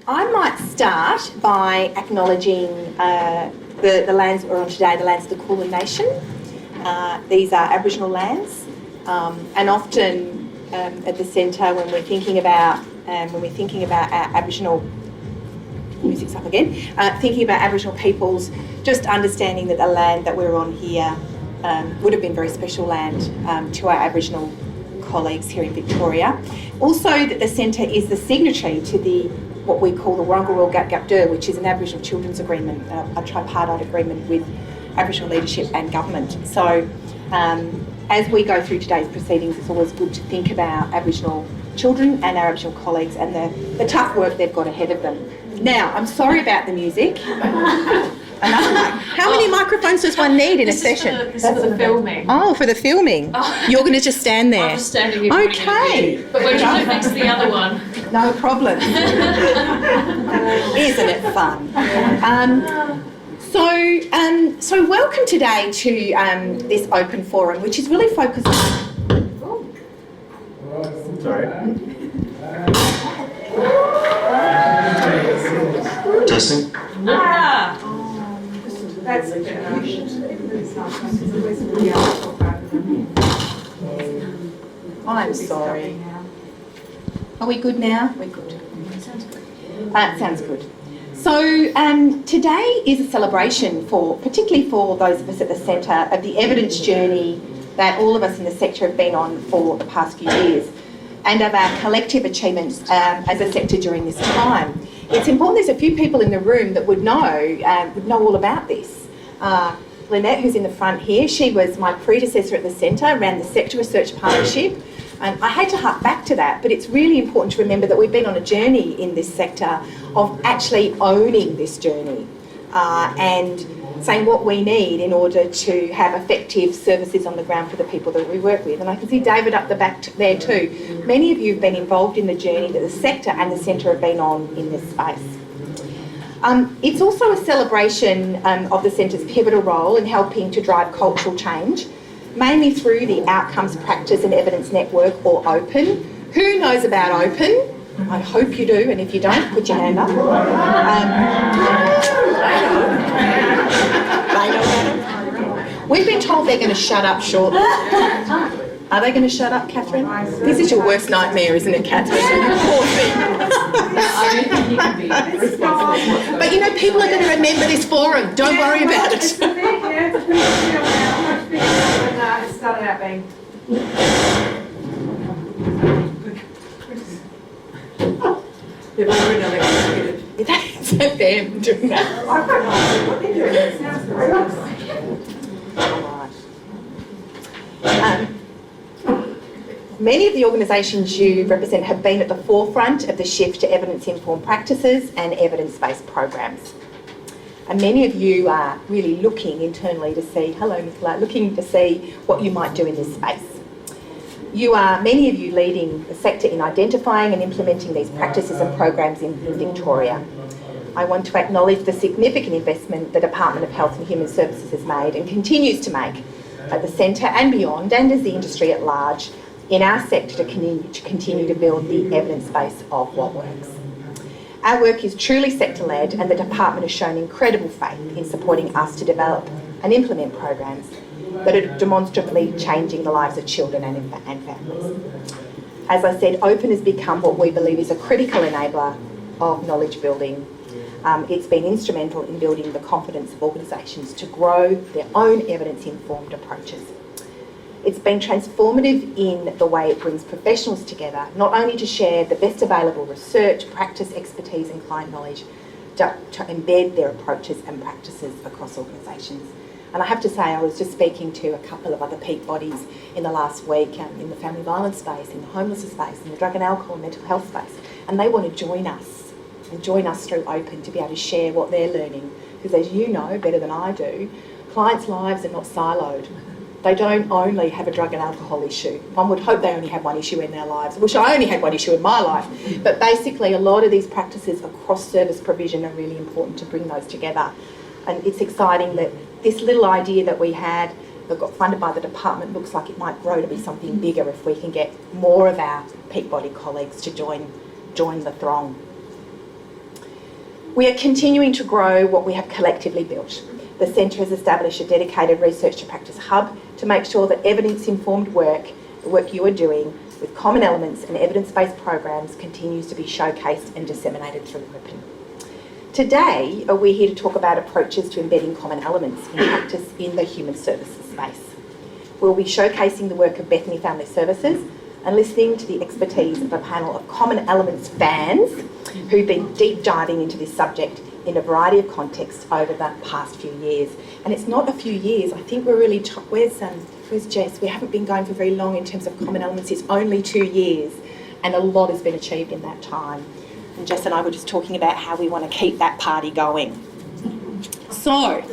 I might start by acknowledging the lands that we're on today, the lands of the Kulin Nation. These are Aboriginal lands, and often at the centre, when we're thinking about our Aboriginal music's up again, thinking about Aboriginal peoples, just understanding that the land that we're on here would have been very special land to our Aboriginal colleagues here in Victoria. Also, that the centre is the signatory to what we call the Wurrungal Gap Gap Dur, which is an Aboriginal Children's Agreement, a tripartite agreement with Aboriginal leadership and government. So as we go through today's proceedings, it's always good to think about Aboriginal children and our Aboriginal colleagues and the tough work they've got ahead of them. Now, I'm sorry about the music. How many microphones does one need in a session? This is for the filming. Oh, for the filming. Oh. You're going to just stand there. I'm just standing here. Okay. But we're trying to fix the other one. No problem. Isn't it fun? So welcome today to this open forum, which is really focused on... Sorry. Testing. That's I'm sorry. Are we good now? We're good. Sounds good. Sounds good. So today is a celebration particularly for those of us at the centre, of the evidence journey that all of us in the sector have been on for the past few years, and of our collective achievements as a sector during this time. It's important there's a few people in the room that would know all about this. Lynette, who's in the front here, she was my predecessor at the centre, ran the Sector Research Partnership. And I hate to hark back to that, but it's really important to remember that we've been on a journey in this sector of actually owning this journey and saying what we need in order to have effective services on the ground for the people that we work with. And I can see David up the back there too. Many of you have been involved in the journey that the sector and the centre have been on in this space. It's also a celebration of the centre's pivotal role in helping to drive cultural change, mainly through the Outcomes, Practice and Evidence Network, or OPEN. Who knows about OPEN? I hope you do, and if you don't, put your hand up. They know about it. We've been told they're going to shut up shortly. Are they going to shut up, Catherine? This is your worst nightmare, isn't it, Catherine? Poor thing. But you know, people are going to remember this forum. Don't worry about it. It started out being. That's them doing that. I don't know what they're doing. It sounds very Many of the organisations you represent have been at the forefront of the shift to evidence-informed practices and evidence-based programs. And many of you are really looking internally to see, hello Nicola, looking to see what you might do in this space. Many of you leading the sector in identifying and implementing these practices and programs in Victoria. I want to acknowledge the significant investment the Department of Health and Human Services has made and continues to make at the centre and beyond, and as the industry at large, in our sector to continue to build the evidence base of what works. Our work is truly sector-led, and the department has shown incredible faith in supporting us to develop and implement programs that are demonstrably changing the lives of children and families. As I said, OPEN has become what we believe is a critical enabler of knowledge building. It's been instrumental in building the confidence of organisations to grow their own evidence-informed approaches. It's been transformative in the way it brings professionals together, not only to share the best available research, practice, expertise and client knowledge, to embed their approaches and practices across organisations. And I have to say, I was just speaking to a couple of other peak bodies in the last week, in the family violence space, in the homelessness space, in the drug and alcohol and mental health space, and they want to join us through OPEN to be able to share what they're learning. Because as you know better than I do, clients' lives are not siloed. They don't only have a drug and alcohol issue. One would hope they only have one issue in their lives. I wish I only had one issue in my life. But basically, a lot of these practices across service provision are really important to bring those together. And it's exciting that this little idea that we had that got funded by the department looks like it might grow to be something bigger if we can get more of our peak body colleagues to join the throng. We are continuing to grow what we have collectively built. The Centre has established a dedicated research to practice hub to make sure that evidence-informed work, the work you are doing with common elements and evidence-based programs, continues to be showcased and disseminated through Open. Today, we're here to talk about approaches to embedding common elements in practice in the human services space. We'll be showcasing the work of Bethany Family Services and listening to the expertise of a panel of common elements fans who've been deep diving into this subject in a variety of contexts over the past few years. And it's not a few years, I think we're really, where's Jess? We haven't been going for very long in terms of common elements, it's only 2 years, and a lot has been achieved in that time. And Jess and I were just talking about how we want to keep that party going. So,